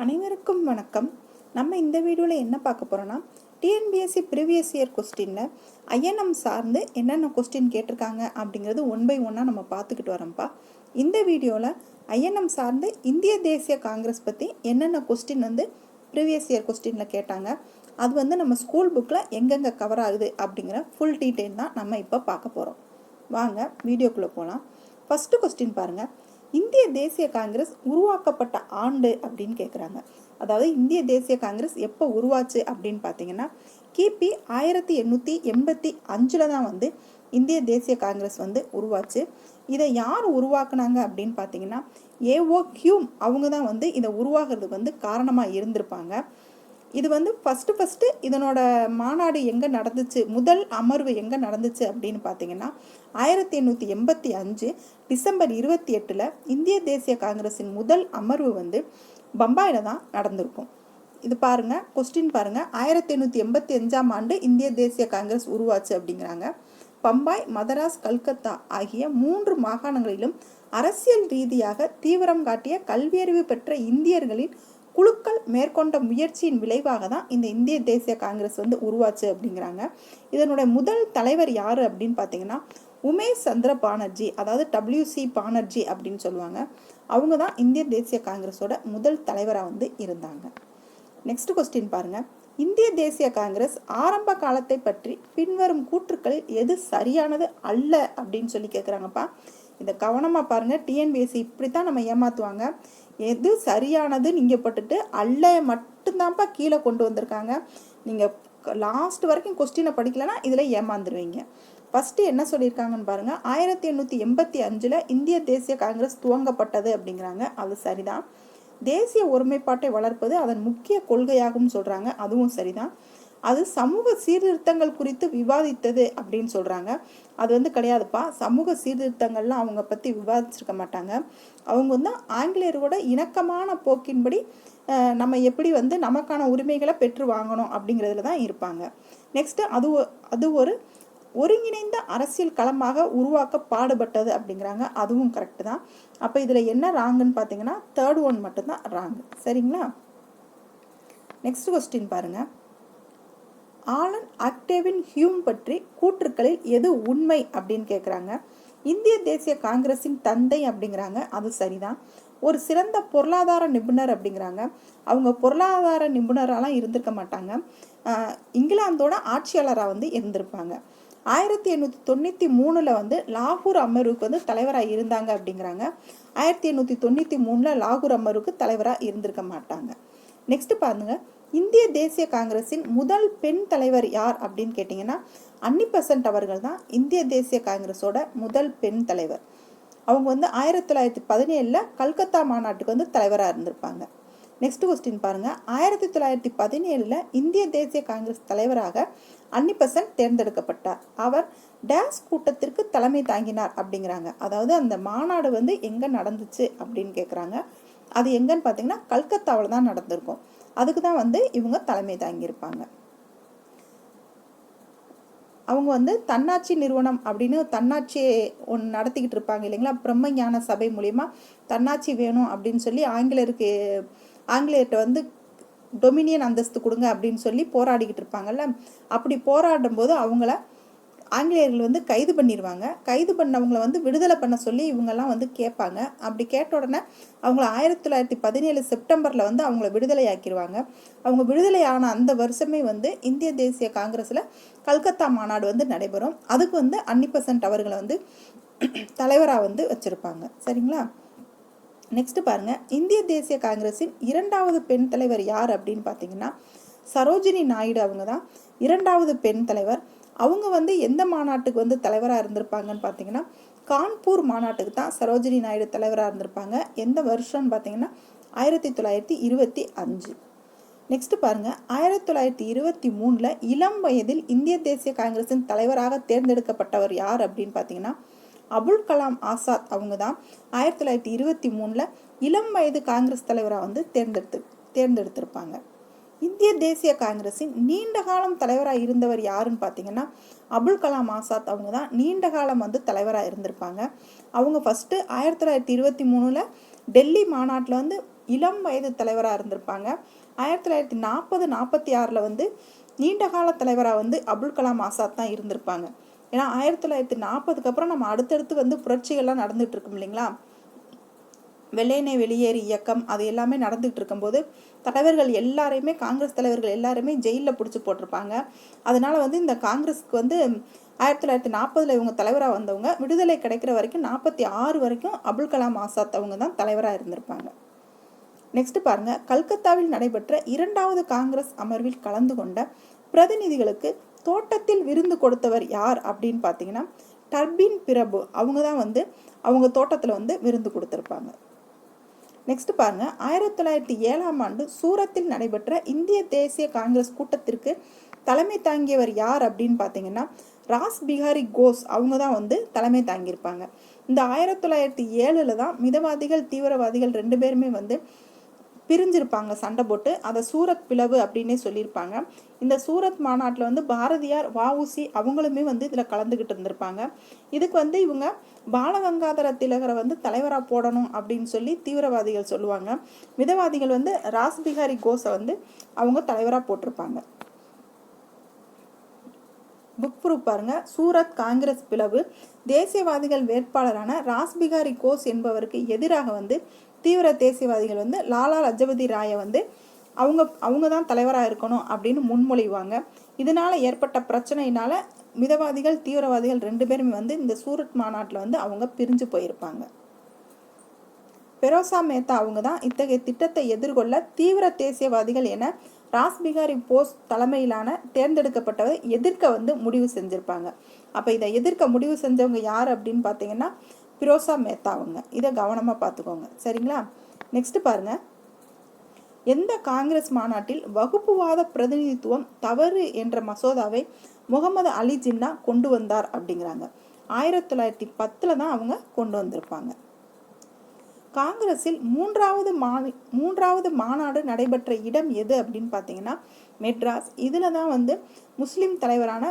அனைவருக்கும் வணக்கம். நம்ம இந்த வீடியோவில் என்ன பார்க்க போகிறோன்னா, டிஎன்பிஎஸ்சி ப்ரீவியஸ் இயர் கொஸ்டினில் ஐஎன்எம் சார்ந்து என்னென்ன கொஸ்டின் கேட்டிருக்காங்க அப்படிங்கிறது ஒன் பை ஒன்னாக நம்ம பார்த்துக்கிட்டு வரோம்ப்பா. இந்த வீடியோவில் ஐஎன்எம் சார்ந்து இந்திய தேசிய காங்கிரஸ் பற்றி என்னென்ன கொஸ்டின் ப்ரீவியஸ் இயர் கொஸ்டினில் கேட்டாங்க, அது நம்ம ஸ்கூல் புக்கில் எங்கெங்கே கவர் ஆகுது அப்படிங்கிற ஃபுல் டீட்டெயில் தான் நம்ம இப்போ பார்க்க போகிறோம். வாங்க வீடியோக்குள்ளே போகலாம். ஃபஸ்ட்டு கொஸ்டின் பாருங்கள். இந்திய தேசிய காங்கிரஸ் உருவாக்கப்பட்ட ஆண்டு அப்படின்னு கேட்குறாங்க. அதாவது இந்திய தேசிய காங்கிரஸ் எப்போ உருவாச்சு அப்படின்னு பார்த்தீங்கன்னா, கிபி 1885 தான் இந்திய தேசிய காங்கிரஸ் உருவாச்சு. இதை யார் உருவாக்குனாங்க அப்படின்னு பார்த்தீங்கன்னா, ஏஓ ஹியூம் அவங்க தான் இதை உருவாகிறதுக்கு காரணமாக இருந்திருப்பாங்க. இது ஃபஸ்ட்டு இதனோட மாநாடு எங்கே நடந்துச்சு, முதல் அமர்வு எங்கே நடந்துச்சு அப்படின்னு பார்த்தீங்கன்னா 1885 டிசம்பர் 28 இந்திய தேசிய காங்கிரஸின் முதல் அமர்வு பம்பாயில் தான் நடந்திருக்கும். இது பாருங்கள், கொஸ்டின் பாருங்கள். 1885 ஆண்டு இந்திய தேசிய காங்கிரஸ் உருவாச்சு அப்படிங்கிறாங்க. பம்பாய், மதராஸ், கல்கத்தா ஆகிய 3 மாகாணங்களிலும் அரசியல் ரீதியாக தீவிரம் காட்டிய கல்வியறிவு பெற்ற இந்தியர்களின் குழுக்கள் மேற்கொண்ட முயற்சியின் விளைவாக தான் இந்த இந்திய தேசிய காங்கிரஸ் உருவாச்சு அப்படிங்கிறாங்க. இதனுடைய முதல் தலைவர் யார் அப்படின்னு பார்த்தீங்கன்னா உமேஷ் சந்திர பானர்ஜி, அதாவது WC பானர்ஜி அப்படின்னு சொல்லுவாங்க. அவங்க தான் இந்திய தேசிய காங்கிரஸோட முதல் தலைவராக இருந்தாங்க. நெக்ஸ்ட் கொஸ்டின் பாருங்க. இந்திய தேசிய காங்கிரஸ் ஆரம்ப காலத்தை பற்றி பின்வரும் கூற்றுக்களில் எது சரியானது அல்ல அப்படின்னு சொல்லி கேட்குறாங்கப்பா. இதை கவனமாக பாருங்கள். டிஎன்பிஎஸ்சி இப்படித்தான் நம்ம ஏமாற்றுவாங்க. எது சரியானது நீங்கள் போட்டுட்டு அல்ல மட்டும்தான்ப்பா கீழே கொண்டு வந்திருக்காங்க. நீங்கள் லாஸ்ட் வரைக்கும் கொஸ்டினை படிக்கலைன்னா இதில் ஏமாந்துருவீங்க. ஃபஸ்ட்டு என்ன சொல்லியிருக்காங்கன்னு பாருங்கள். 1885 இந்திய தேசிய காங்கிரஸ் துவங்கப்பட்டது அப்படிங்கிறாங்க. அது சரிதான். தேசிய ஒருமைப்பாட்டை வளர்ப்பது அதன் முக்கிய கொள்கையாகவும் சொல்கிறாங்க. அதுவும் சரிதான். அது சமூக சீர்திருத்தங்கள் குறித்து விவாதித்தது அப்படின்னு சொல்கிறாங்க. அது கிடையாதுப்பா. சமூக சீர்திருத்தங்கள்லாம் அவங்க பற்றி விவாதிச்சிருக்க மாட்டாங்க. அவங்க ஆங்கிலேயரோட இணக்கமான போக்கின்படி நம்ம எப்படி நமக்கான உரிமைகளை பெற்று வாங்கணும் அப்படிங்கிறதுல தான் இருப்பாங்க. நெக்ஸ்ட்டு அது ஒரு ஒருங்கிணைந்த அரசியல் களமாக உருவாக்க பாடுபட்டது அப்படிங்கிறாங்க. அதுவும் கரெக்டு தான். அப்போ இதில் என்ன ராங்குன்னு பார்த்தீங்கன்னா தேர்ட் ஒன் மட்டும்தான் ராங்கு. சரிங்களா? நெக்ஸ்ட் கொஸ்டின் பாருங்கள். ஆலன் ஆக்டேவின் ஹியூம் பற்றி கூற்றுக்களில் எது உண்மை அப்படின்னு கேட்குறாங்க. இந்திய தேசிய காங்கிரஸின் தந்தை அப்படிங்கிறாங்க. அது சரிதான். ஒரு சிறந்த பொருளாதார நிபுணர் அப்படிங்கிறாங்க. அவங்க பொருளாதார நிபுணராலாம் இருந்திருக்க மாட்டாங்க. இங்கிலாந்தோட ஆட்சியாளராக இருந்திருப்பாங்க. 1893 லாகூர் அமர்வுக்கு தலைவராக இருந்தாங்க அப்படிங்கிறாங்க. 1893 லாகூர் அமர்வுக்கு தலைவராக இருந்திருக்க மாட்டாங்க. நெக்ஸ்ட் பாருங்க. இந்திய தேசிய காங்கிரஸின் முதல் பெண் தலைவர் யார் அப்படின்னு கேட்டிங்கன்னா அன்னி பெசன்ட் அவர்கள் தான் இந்திய தேசிய காங்கிரஸோட முதல் பெண் தலைவர். அவங்க 1917 கல்கத்தா மாநாட்டுக்கு தலைவராக இருந்திருப்பாங்க. நெக்ஸ்ட் கொஸ்டின் பாருங்க. 1917 இந்திய தேசிய காங்கிரஸ் தலைவராக அன்னி பெசன்ட் தேர்ந்தெடுக்கப்பட்டார். அவர் டேஸ் கூட்டத்திற்கு தலைமை தாங்கினார் அப்படிங்கிறாங்க. அதாவது அந்த மாநாடு எங்கே நடந்துச்சு அப்படின்னு கேட்குறாங்க. அது எங்கன்னு பார்த்தீங்கன்னா கல்கத்தாவில் தான் நடந்திருக்கும். அதுக்கு தான் இவங்க தலைமை தாங்கியிருப்பாங்க. அவங்க தன்னாட்சி நிறுவனம் அப்படின்னு தன்னாட்சியை ஒன்று நடத்திக்கிட்டு இருப்பாங்க இல்லைங்களா? பிரம்மஞான சபை மூலிமா தன்னாட்சி வேணும் அப்படின்னு சொல்லி ஆங்கிலேயர்கிட்ட டொமினியன் அந்தஸ்து கொடுங்க அப்படின்னு சொல்லி போராடிக்கிட்டு இருப்பாங்கல்ல. அப்படி போராடும் போது அவங்கள ஆங்கிலேயர்கள் கைது பண்ணிடுவாங்க. கைது பண்ணவங்களை விடுதலை பண்ண சொல்லி இவங்கெல்லாம் கேட்பாங்க. அப்படி கேட்ட உடனே அவங்கள 1917 செப்டம்பரில் அவங்கள விடுதலை ஆக்கிடுவாங்க. அவங்க விடுதலை ஆன அந்த வருஷமே இந்திய தேசிய காங்கிரஸில் கல்கத்தா மாநாடு நடைபெறும். அதுக்கு அன்னி பெசன்ட் அவர்களை தலைவராக வச்சுருப்பாங்க. சரிங்களா? நெக்ஸ்ட் பாருங்க. இந்திய தேசிய காங்கிரஸின் 2வது பெண் தலைவர் யார் அப்படின்னு பார்த்தீங்கன்னா சரோஜினி நாயுடு. அவங்க தான் 2வது பெண் தலைவர். அவங்க எந்த மாநாட்டுக்கு தலைவராக இருந்திருப்பாங்கன்னு பார்த்தீங்கன்னா கான்பூர் மாநாட்டுக்கு தான் சரோஜினி நாயுடு தலைவராக இருந்திருப்பாங்க. எந்த வருஷம்னு பார்த்தீங்கன்னா 1925. நெக்ஸ்ட் பாருங்க. 1923 இளம் வயதில் இந்திய தேசிய காங்கிரஸின் தலைவராக தேர்ந்தெடுக்கப்பட்டவர் யார் அப்படின்னு பார்த்தீங்கன்னா அபுல் கலாம் ஆசாத். அவங்க தான் 1923 இளம் வயது காங்கிரஸ் தலைவராக தேர்ந்தெடுத்திருப்பாங்க. இந்திய தேசிய காங்கிரஸின் நீண்ட காலம் தலைவராக இருந்தவர் யாருன்னு பார்த்தீங்கன்னா அபுல் கலாம் ஆசாத். அவங்க தான் நீண்ட காலம் தலைவராக இருந்திருப்பாங்க. அவங்க ஃபஸ்ட்டு 1923 டெல்லி மாநாட்டில் இளம் வயது தலைவராக இருந்திருப்பாங்க. 1940-46 வந்து நீண்ட கால தலைவராக வந்து அப்துல் கலாம் ஆசாத் தான் இருந்திருப்பாங்க. ஏன்னா 1940க்கு அப்புறம் நம்ம அடுத்தடுத்து வந்து புரட்சிகள்லாம் நடந்துட்டு இருக்கும் இல்லைங்களா, வெள்ளையனே வெளியேறு இயக்கம் அது எல்லாமே நடந்துகிட்டு இருக்கும்போது தலைவர்கள் எல்லாரையுமே, காங்கிரஸ் தலைவர்கள் எல்லாருமே ஜெயிலில் பிடிச்சி போட்டிருப்பாங்க. அதனால வந்து இந்த காங்கிரஸுக்கு வந்து 1940 இவங்க தலைவராக வந்தவங்க விடுதலை கிடைக்கிற வரைக்கும் 46 வரைக்கும் அப்துல் கலாம் ஆசாத் அவங்க தான் தலைவராக இருந்திருப்பாங்க. நெக்ஸ்ட் பாருங்க, கல்கத்தாவில் நடைபெற்ற 2வது காங்கிரஸ் அமர்வில் கலந்து கொண்ட பிரதிநிதிகளுக்கு தோட்டத்தில் விருந்து கொடுத்தவர் யார் அப்படின்னு பார்த்தீங்கன்னா டர்பின் பிரபு அவங்க தான் வந்து அவங்க தோட்டத்தில் வந்து விருந்து கொடுத்துருப்பாங்க. நெக்ஸ்ட் பாருங்க, 1907 சூரத்தில் நடைபெற்ற இந்திய தேசிய காங்கிரஸ் கூட்டத்திற்கு தலைமை தாங்கியவர் யார் அப்படின்னு பார்த்தீங்கன்னா ராஸ் பிஹாரி கோஸ் அவங்க தான் வந்து தலைமை தாங்கியிருப்பாங்க. இந்த 1907 தான் மிதவாதிகள் தீவிரவாதிகள் 2 பேருமே வந்து பிரிஞ்சிருப்பாங்க, சண்டை போட்டு. அதை சூரத் பிளவு அப்படின்னே சொல்லியிருப்பாங்க. இந்த சூரத் மாநாட்டில் வந்து பாரதியார், வஉசி அவங்களுமே வந்து இதில் கலந்துக்கிட்டு இருந்திருப்பாங்க. இதுக்கு வந்து இவங்க பாலகங்காதர திலகரை வந்து தலைவராக போடணும் அப்படின்னு சொல்லி தீவிரவாதிகள் சொல்லுவாங்க. மிதவாதிகள் வந்து ராஸ் பிஹாரி கோஸை வந்து அவங்க தலைவராக போட்டிருப்பாங்க. புக் ப்ரூஃப் பாருங்க, சூரத் காங்கிரஸ் பிளவு தேசியவாதிகள் வேட்பாளரான ராஸ் பிஹாரி கோஸ் என்பவருக்கு எதிராக வந்து தீவிர தேசியவாதிகள் வந்து லாலா லஜபதி ராயை வந்து அவங்க தான் தலைவராக இருக்கணும் அப்படின்னு முன்மொழிவாங்க. இதனால ஏற்பட்ட பிரச்சனையினால மிதவாதிகள் தீவிரவாதிகள் 2 பேருமே வந்து இந்த சூரத் மாநாட்டில் வந்து அவங்க பிரிஞ்சு போயிருப்பாங்க. பெரோசா மேத்தா அவங்க தான் இத்தகைய திட்டத்தை எதிர்கொள்ள தீவிர தேசியவாதிகள் என ராஸ் பிஹாரி போஸ் தலைமையிலான தேர்ந்தெடுக்கப்பட்டவை எதிர்க்க வந்து முடிவு செஞ்சிருப்பாங்க. அப்போ இதை எதிர்க்க முடிவு செஞ்சவங்க யார் அப்படின்னு பார்த்தீங்கன்னா பெரோசா மேத்தா அவங்க. இதை கவனமாக பார்த்துக்கோங்க, சரிங்களா. நெக்ஸ்ட் பாருங்க, எந்த காங்கிரஸ் மாநாட்டில் வகுப்புவாத பிரதிநிதித்துவம் தவறு என்ற மசோதாவை முகமது அலி ஜின்னா கொண்டு வந்தார் அப்படிங்கிறாங்க. 1910 தான் அவங்க கொண்டு வந்திருப்பாங்க. காங்கிரஸில் மூன்றாவது மாநாடு நடைபெற்ற இடம் எது அப்படின்னு பார்த்தீங்கன்னா மெட்ராஸ். இதில் தான் வந்து முஸ்லீம் தலைவரான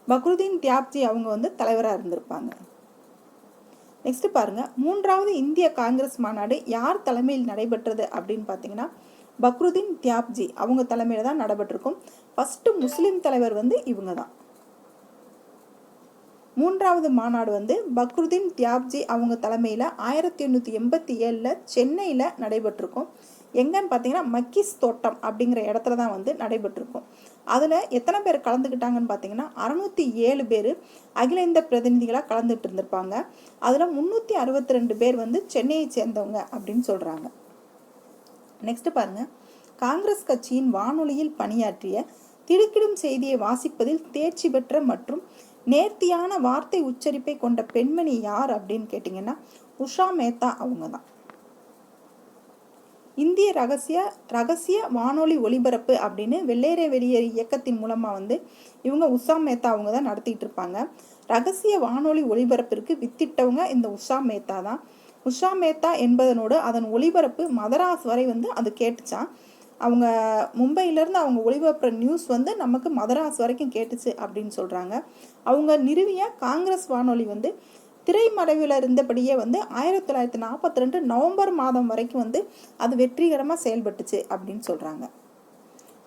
பக்ருதீன் தியாப்ஜி அவங்க வந்து தலைவராக இருந்திருப்பாங்க. நெக்ஸ்ட் பாருங்க, 3வது இந்திய காங்கிரஸ் மாநாடு யார் தலைமையில் நடைபெற்றது அப்படின்னு பார்த்தீங்கன்னா பக்ருதீன் தியாப்ஜி அவங்க தலைமையில தான் நடைபெற்றிருக்கும். ஃபர்ஸ்ட் முஸ்லீம் தலைவர் வந்து இவங்க தான். 3வது மாநாடு வந்து பக்ருதீன் தியாப்ஜி அவங்க தலைமையில் 1887 சென்னையில் நடைபெற்றிருக்கும். எங்கன்னு பார்த்தீங்கன்னா மக்கீஸ் தோட்டம் அப்படிங்கிற இடத்துல தான் வந்து நடைபெற்றிருக்கும். அதில் எத்தனை பேர் கலந்துக்கிட்டாங்கன்னு பார்த்தீங்கன்னா 607 பேர் அகில இந்திய பிரதிநிதிகளாக கலந்துட்டு இருந்திருப்பாங்க. அதில் 362 பேர் வந்து சென்னையை சேர்ந்தவங்க அப்படின்னு சொல்கிறாங்க. நெக்ஸ்ட் பாருங்க, காங்கிரஸ் கட்சியின் வானொலியில் பணியாற்றிய திடுக்கிடும் செய்தியை வாசிப்பதில் தேர்ச்சி பெற்ற மற்றும் நேர்த்தியான வார்த்தை உச்சரிப்பை கொண்ட பெண்மணி யார் அப்படின்னு கேட்டிங்கன்னா உஷா மேத்தா அவங்க தான். இந்திய ரகசிய வானொலி ஒலிபரப்பு அப்படின்னு வெள்ளையரே வெளியேறு இயக்கத்தின் மூலமாக வந்து இவங்க உஷா மேத்தா அவங்க தான் நடத்திட்டு இருப்பாங்க. ரகசிய வானொலி ஒலிபரப்பிற்கு வித்திட்டவங்க இந்த உஷா மேத்தா தான். உஷா மேத்தா என்பதனோடு அதன் ஒலிபரப்பு மதராஸ் வரை வந்து அது கேட்டுச்சான். அவங்க மும்பையிலேருந்து அவங்க ஒளிபரப்புற நியூஸ் வந்து நமக்கு மதராஸ் வரைக்கும் கேட்டுச்சு அப்படின்னு சொல்கிறாங்க. அவங்க நிறுவிய காங்கிரஸ் வானொலி வந்து திரைமறைவில் இருந்தபடியே வந்து 1942 நவம்பர் மாதம் வரைக்கும் வந்து அது வெற்றிகரமாக செயல்பட்டுச்சு அப்படின்னு சொல்கிறாங்க.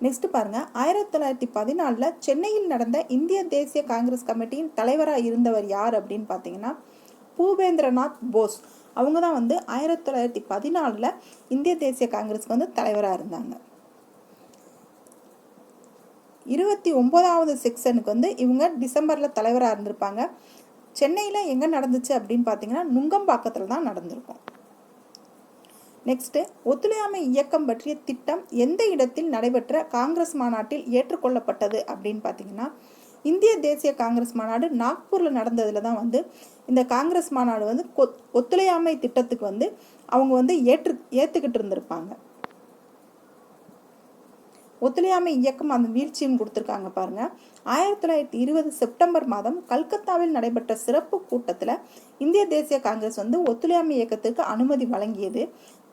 நெக்ஸ்ட் பாருங்க, 1914 சென்னையில் நடந்த இந்திய தேசிய காங்கிரஸ் கமிட்டியின் தலைவராக இருந்தவர் யார் அப்படின்னு பார்த்தீங்கன்னா பூபேந்திரநாத் போஸ் அவங்க தான் வந்து 1914 இந்திய தேசிய காங்கிரஸ்க்கு வந்து தலைவராக இருந்தாங்க. 29வது செக்ஷனுக்கு வந்து இவங்க டிசம்பரில் தலைவராக இருந்திருப்பாங்க. சென்னையில் எங்கே நடந்துச்சு அப்படின்னு பார்த்தீங்கன்னா நுங்கம்பாக்கத்தில் தான் நடந்திருக்கும். நெக்ஸ்ட்டு, ஒத்துழையாமை இயக்கம் பற்றிய திட்டம் எந்த இடத்தில் நடைபெற்ற காங்கிரஸ் மாநாட்டில் ஏற்றுக்கொள்ளப்பட்டது அப்படின்னு பார்த்தீங்கன்னா இந்திய தேசிய காங்கிரஸ் மாநாடு நாக்பூரில் நடந்ததில் தான் வந்து இந்த காங்கிரஸ் மாநாடு வந்து ஒத்துழையாமை திட்டத்துக்கு வந்து அவங்க வந்து ஏற்றுக்கிட்டு இருந்திருப்பாங்க. ஒத்துழையாமை இயக்கம் அந்த வீழ்ச்சியும் கொடுத்துருக்காங்க பாருங்க. 1920 செப்டம்பர் மாதம் கல்கத்தாவில் நடைபெற்ற சிறப்பு கூட்டத்தில் இந்திய தேசிய காங்கிரஸ் வந்து ஒத்துழையாமை இயக்கத்திற்கு அனுமதி வழங்கியது.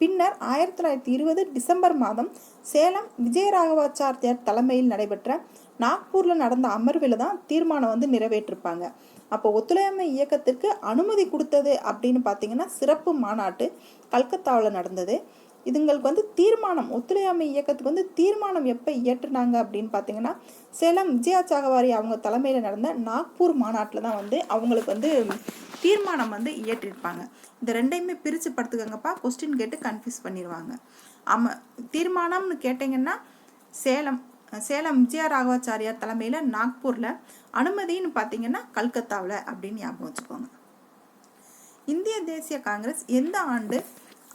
பின்னர் 1920 டிசம்பர் மாதம் சேலம் விஜயராகவாச்சாரியார் தலைமையில் நடைபெற்ற நாக்பூரில் நடந்த அமர்வில் தான் தீர்மானம் வந்து நிறைவேற்றிருப்பாங்க. அப்போ ஒத்துழையாமை இயக்கத்திற்கு அனுமதி கொடுத்தது அப்படின்னு பார்த்தீங்கன்னா சிறப்பு மாநாட்டு கல்கத்தாவில் நடந்தது. இதுங்களுக்கு வந்து தீர்மானம், ஒத்துழையாமை இயக்கத்துக்கு வந்து தீர்மானம் எப்போ இயற்றுனாங்க அப்படின்னு பார்த்தீங்கன்னா சேலம் விஜயாச்சாகவாரி அவங்க தலைமையில் நடந்த நாக்பூர் மாநாட்டில் தான் வந்து அவங்களுக்கு வந்து தீர்மானம் வந்து இயற்றிருப்பாங்க. இந்த ரெண்டையுமே பிரித்து படுத்துக்கங்கப்பா, கொஸ்டின் கேட்டு கன்ஃபியூஸ் பண்ணிடுவாங்க. தீர்மானம்னு கேட்டிங்கன்னா சேலம் விஜயா ராகவாச்சாரியார் தலைமையில் நாக்பூரில், அனுமதின்னு பார்த்தீங்கன்னா கல்கத்தாவில் அப்படின்னு ஞாபகம் வச்சுக்கோங்க. இந்திய தேசிய காங்கிரஸ் எந்த ஆண்டு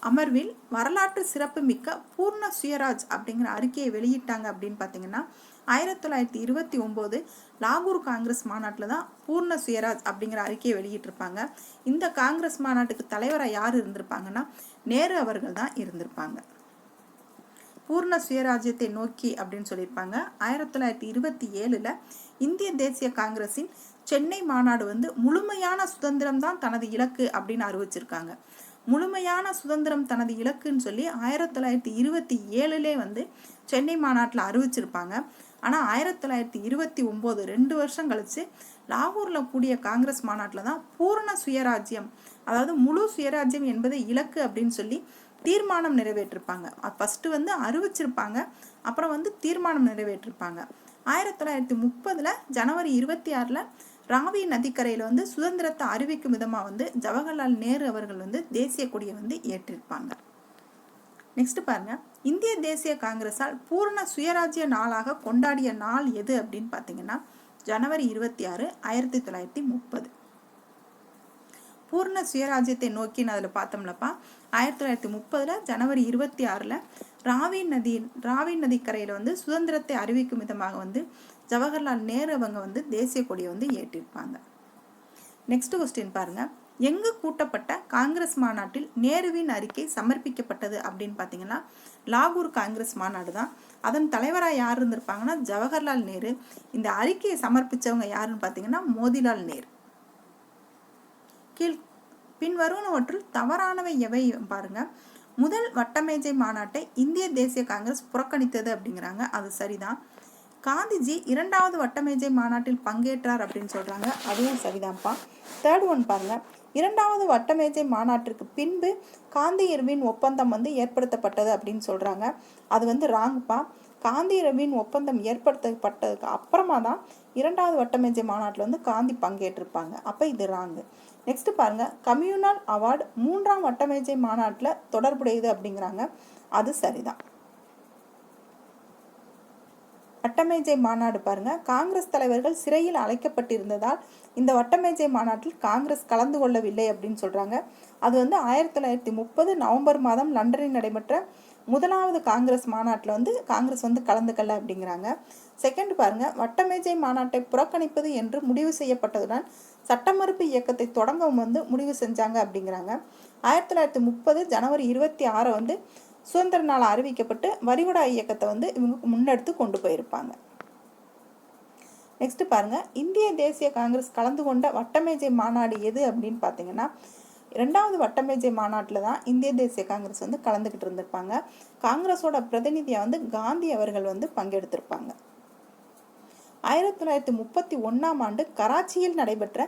அமர்வில் வரலாற்று சிறப்பு மிக்க பூர்ண சுயராஜ் அப்படிங்கிற அறிக்கையை வெளியிட்டாங்க அப்படின்னு பார்த்தீங்கன்னா 1929 லாகூர் காங்கிரஸ் மாநாட்டில் தான் பூர்ண சுயராஜ் அப்படிங்கிற அறிக்கையை வெளியிட்டிருப்பாங்க. இந்த காங்கிரஸ் மாநாட்டுக்கு தலைவராக யார் இருந்திருப்பாங்கன்னா நேரு அவர்கள் தான் இருந்திருப்பாங்க. பூர்ண சுயராஜ்யத்தை நோக்கி அப்படின்னு சொல்லியிருப்பாங்க. 1927 இந்திய தேசிய காங்கிரஸின் சென்னை மாநாடு வந்து முழுமையான சுதந்திரம் தான் தனது இலக்கு அப்படின்னு அறிவிச்சிருக்காங்க. முழுமையான சுதந்திரம் தனது இலக்குன்னு சொல்லி 1927 வந்து சென்னை மாநாட்டில் அறிவிச்சிருப்பாங்க. ஆனால் 1929 2 வருஷம் கழிச்சு லாகூரில் கூடிய காங்கிரஸ் மாநாட்டில் தான் பூரண சுயராஜ்யம், அதாவது முழு சுயராஜ்யம் என்பது இலக்கு அப்படின்னு சொல்லி தீர்மானம் நிறைவேற்றிருப்பாங்க. ஃபர்ஸ்ட் வந்து அறிவிச்சிருப்பாங்க, அப்புறம் வந்து தீர்மானம் நிறைவேற்றிருப்பாங்க. 1930 ஜனவரி 26 ராவி நதிக்கரையில் வந்து சுதந்திரத்தை அறிவிக்கும் விதமாக வந்து ஜவஹர்லால் நேரு அவர்கள் வந்து தேசிய கொடியை வந்து ஏற்றிருப்பாங்க. நெக்ஸ்ட் பாருங்க, இந்திய தேசிய காங்கிரஸால் பூரண சுயராஜ்ய நாளாக கொண்டாடிய நாள் எது அப்படின்னு பார்த்தீங்கன்னா ஜனவரி 26, 1930. பூர்ண சுயராஜ்யத்தை நோக்கி அதில் பார்த்தோம்லப்பா 1930 ஜனவரி 26 ராவி நதிக்கரையில் வந்து சுதந்திரத்தை அறிவிக்கும் விதமாக வந்து ஜவஹர்லால் நேரு அவங்க வந்து தேசிய கொடியை வந்து ஏற்றிருப்பாங்க. நெக்ஸ்ட் கொஸ்டின் பாருங்க, எங்கு கூட்டப்பட்ட காங்கிரஸ் மாநாட்டில் நேருவின் அறிக்கை சமர்ப்பிக்கப்பட்டது அப்படின்னு பார்த்தீங்கன்னா லாகூர் காங்கிரஸ் மாநாடு தான். அதன் தலைவராக யார் இருந்திருப்பாங்கன்னா ஜவஹர்லால் நேரு. இந்த அறிக்கையை சமர்ப்பிச்சவங்க யாருன்னு பார்த்தீங்கன்னா மோதிலால் நேரு. பின்வருவனவற்றுள் தவறானவை எவை பாருங்க. முதல் வட்டமேஜை மாநாட்டை இந்திய தேசிய காங்கிரஸ் புறக்கணித்தது அப்படிங்கிறாங்க, அது சரிதான். காந்திஜி 2வது வட்டமேஜை மாநாட்டில் பங்கேற்றார் அப்படின்னு சொல்றாங்க, அதுவும் சரிதான்ப்பா. தேர்ட் ஒன் பாருங்க, 2வது வட்டமேஜை மாநாட்டிற்கு பின்பு காந்தி இர்வின் ஒப்பந்தம் வந்து ஏற்படுத்தப்பட்டது அப்படின்னு சொல்றாங்க, அது வந்து ராங்ப்பா. காந்தி இர்வின் ஒப்பந்தம் ஏற்படுத்தப்பட்டதுக்கு அப்புறமா தான் 2வது வட்டமேஜை மாநாட்டில் வந்து காந்தி பங்கேற்றிருப்பாங்க, அப்போ இது ராங்கு. நெக்ஸ்ட் பாருங்க, கம்யூனல் அவார்டு 3ஆம் வட்டமேஜை மாநாட்டில் தொடர்புடையது அப்படிங்கிறாங்க, அது சரிதான். வட்டமேஜை மாநாடு பாருங்க, காங்கிரஸ் தலைவர்கள் சிறையில் அழைக்கப்பட்டிருந்ததால் இந்த வட்டமேஜை மாநாட்டில் காங்கிரஸ் கலந்து கொள்ளவில்லை அப்படின்னு சொல்றாங்க, அது வந்து 1930 நவம்பர் மாதம் லண்டனில் நடைபெற்ற 1வது காங்கிரஸ் மாநாட்டில் வந்து காங்கிரஸ் வந்து கலந்துக்கல அப்படிங்கிறாங்க. செகண்ட் பாருங்க, வட்டமேஜை மாநாட்டை புறக்கணிப்பது என்று முடிவு செய்யப்பட்டதுடன் சட்ட மறுப்பு இயக்கத்தை தொடங்கவும் வந்து முடிவு செஞ்சாங்க அப்படிங்கிறாங்க. 1930 ஜனவரி 26 வந்து சுதந்திர நாள் அறிவிக்கப்பட்டு வரிகுடா இயக்கத்தை வந்து இவங்க முன்னெடுத்து கொண்டு போயிருப்பாங்க. நெக்ஸ்ட் பாருங்க, இந்திய தேசிய காங்கிரஸ் கலந்து கொண்ட வட்டமேஜை மாநாடு எது அப்படின்னு பார்த்தீங்கன்னா 2வது வட்டமேஜை மாநாட்டில் தான் இந்திய தேசிய காங்கிரஸ் வந்து கலந்துக்கிட்டு இருந்திருப்பாங்க. காங்கிரஸோட பிரதிநிதியாக வந்து காந்தி அவர்கள் வந்து பங்கெடுத்திருப்பாங்க. 1931ஆம் ஆண்டு கராச்சியில் நடைபெற்ற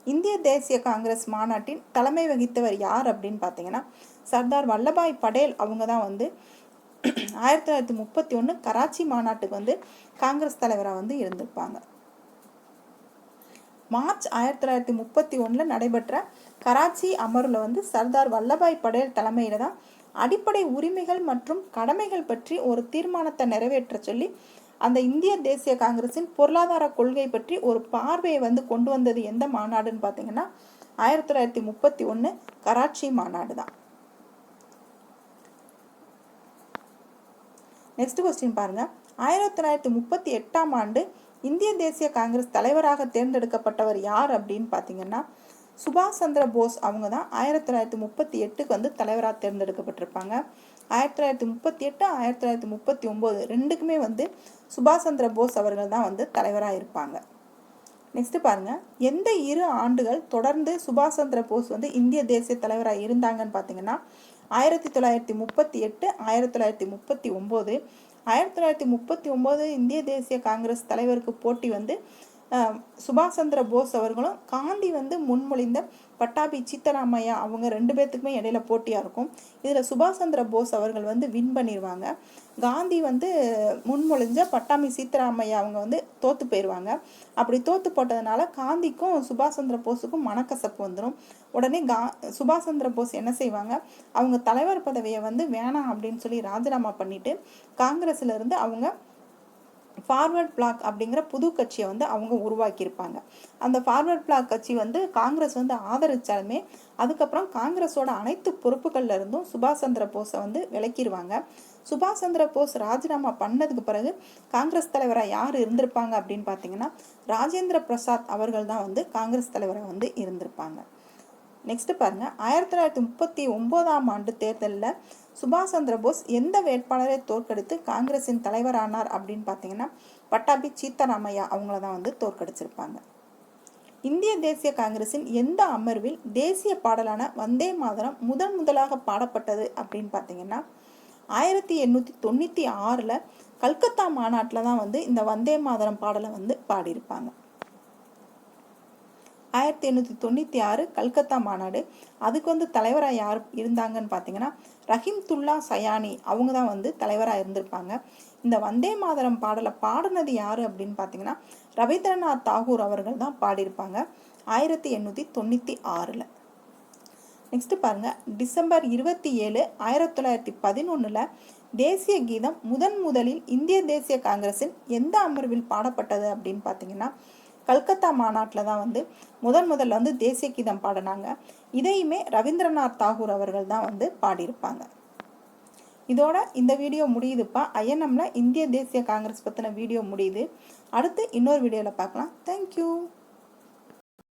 இந்திய தேசிய காங்கிரஸ் மாநாட்டின் தலைமை வகித்தவர் யார் அப்படின்னு பார்த்தீங்கன்னா சர்தார் வல்லபாய் படேல். அவங்க தான் வந்து 1931 கராச்சி மாநாட்டுக்கு வந்து காங்கிரஸ் தலைவராக வந்து இருந்திருப்பாங்க. மார்ச் 1931 நடைபெற்ற கராச்சி அமர்வில் வந்து சர்தார் வல்லபாய் படேல் தலைமையில தான் அடிப்படை உரிமைகள் மற்றும் கடமைகள் பற்றி ஒரு தீர்மானத்தை நிறைவேற்ற சொல்லி அந்த இந்திய தேசிய காங்கிரஸின் பொருளாதார கொள்கை பற்றி ஒரு பார்வையை வந்து கொண்டு வந்தது எந்த மாநாடுன்னு பார்த்தீங்கன்னா 1931 கராச்சி மாநாடு தான். நெக்ஸ்ட் கொஸ்டின் பாருங்க, 1938ஆம் ஆண்டு இந்திய தேசிய காங்கிரஸ் தலைவராக தேர்ந்தெடுக்கப்பட்டவர் யார் அப்படின்னு பார்த்தீங்கன்னா சுபாஷ் சந்திர போஸ். அவங்க தான் 1938க்கு வந்து தலைவராக தேர்ந்தெடுக்கப்பட்டிருப்பாங்க. 1938 1939 ரெண்டுக்குமே வந்து சுபாஷ் சந்திர போஸ் அவர்கள் தான் வந்து தலைவராக இருப்பாங்க. நெக்ஸ்ட் பாருங்க, எந்த 2 ஆண்டுகள் தொடர்ந்து சுபாஷ் சந்திர போஸ் வந்து இந்திய தேசிய தலைவராக இருந்தாங்கன்னு பார்த்தீங்கன்னா 1938 1939. 1939 இந்திய தேசிய காங்கிரஸ் தலைவருக்கு போட்டி வந்து சுபாஷ் சந்திர போஸ் அவர்களும் காந்தி வந்து முன்மொழிந்த பட்டாபி சீத்தாராமையா அவங்க 2 பேர்த்துக்குமே இடையில போட்டியாக இருக்கும். இதில் சுபாஷ் சந்திர போஸ் அவர்கள் வந்து வின் பண்ணிடுவாங்க. காந்தி வந்து முன்மொழிஞ்ச பட்டாபி சீத்தாராமையா அவங்க வந்து தோற்று போயிடுவாங்க. அப்படி தோற்று போட்டதுனால காந்திக்கும் சுபாஷ் சந்திர போஸுக்கும் மனக்கசப்பு வந்துடும். உடனே சுபாஷ் சந்திர போஸ் என்ன செய்வாங்க, அவங்க தலைவர் பதவியை வந்து வேணாம் அப்படின்னு சொல்லி ராஜினாமா பண்ணிட்டு காங்கிரஸ்ல இருந்து அவங்க ஃபார்வர்ட் பிளாக் அப்படிங்கிற புது கட்சியை வந்து அவங்க உருவாக்கியிருப்பாங்க. அந்த ஃபார்வர்ட் பிளாக் கட்சி வந்து காங்கிரஸ் வந்து ஆதரிச்சாலுமே அதுக்கப்புறம் காங்கிரஸோட அனைத்து பொறுப்புகள்ல இருந்தும் சுபாஷ் சந்திர போஸை வந்து விலக்கிடுவாங்க. சுபாஷ் சந்திர போஸ் ராஜினாமா பண்ணதுக்கு பிறகு காங்கிரஸ் தலைவராக யார் இருந்திருப்பாங்க அப்படின்னு பார்த்தீங்கன்னா ராஜேந்திர பிரசாத் அவர்கள் தான் வந்து காங்கிரஸ் தலைவராக வந்து இருந்திருப்பாங்க. நெக்ஸ்ட் பாருங்க, 1939ஆம் ஆண்டு தேர்தலில் சுபாஷ் சந்திர போஸ் எந்த வேட்பாளரை தோற்கடித்து காங்கிரஸின் தலைவரானார் அப்படின்னு பார்த்தீங்கன்னா பட்டாபி சீத்தாராமையா அவங்கள தான் வந்து தோற்கடிச்சிருப்பாங்க. இந்திய தேசிய காங்கிரஸின் எந்த அமர்வில் தேசிய பாடலான வந்தே மாதரம் முதலாக பாடப்பட்டது அப்படின்னு பார்த்தீங்கன்னா 1896 கல்கத்தா மாநாட்டில் தான் வந்து இந்த வந்தே மாதரம் பாடலை வந்து பாடியிருப்பாங்க. 1896 கல்கத்தா மாநாடு. அதுக்கு வந்து தலைவராக யார் இருந்தாங்கன்னு பார்த்தீங்கன்னா ரஹீம்துல்லா சயானி அவங்க தான் வந்து தலைவராக இருந்திருப்பாங்க. இந்த வந்தே மாதரம் பாடலை பாடினது யார் அப்படின்னு பார்த்தீங்கன்னா ரவீந்திரநாத் தாகூர் அவர்கள் தான் பாடியிருப்பாங்க 1896. நெக்ஸ்ட் பாருங்க, டிசம்பர் 27, 1911 தேசிய கீதம் முதலில் இந்திய தேசிய காங்கிரஸின் எந்த அமர்வில் பாடப்பட்டது அப்படின்னு பார்த்தீங்கன்னா கல்கத்தா மாநாட்டில் தான் வந்து முதல்ல வந்து தேசிய கீதம் பாடினாங்க. இதையுமே ரவீந்திரநாத் தாகூர் அவர்கள் தான் வந்து பாடியிருப்பாங்க. இதோட இந்த வீடியோ முடியுதுப்பா. INMல இந்திய தேசிய காங்கிரஸ் பற்றின வீடியோ முடியுது. அடுத்து இன்னொரு வீடியோவில் பார்க்கலாம். தேங்க்யூ.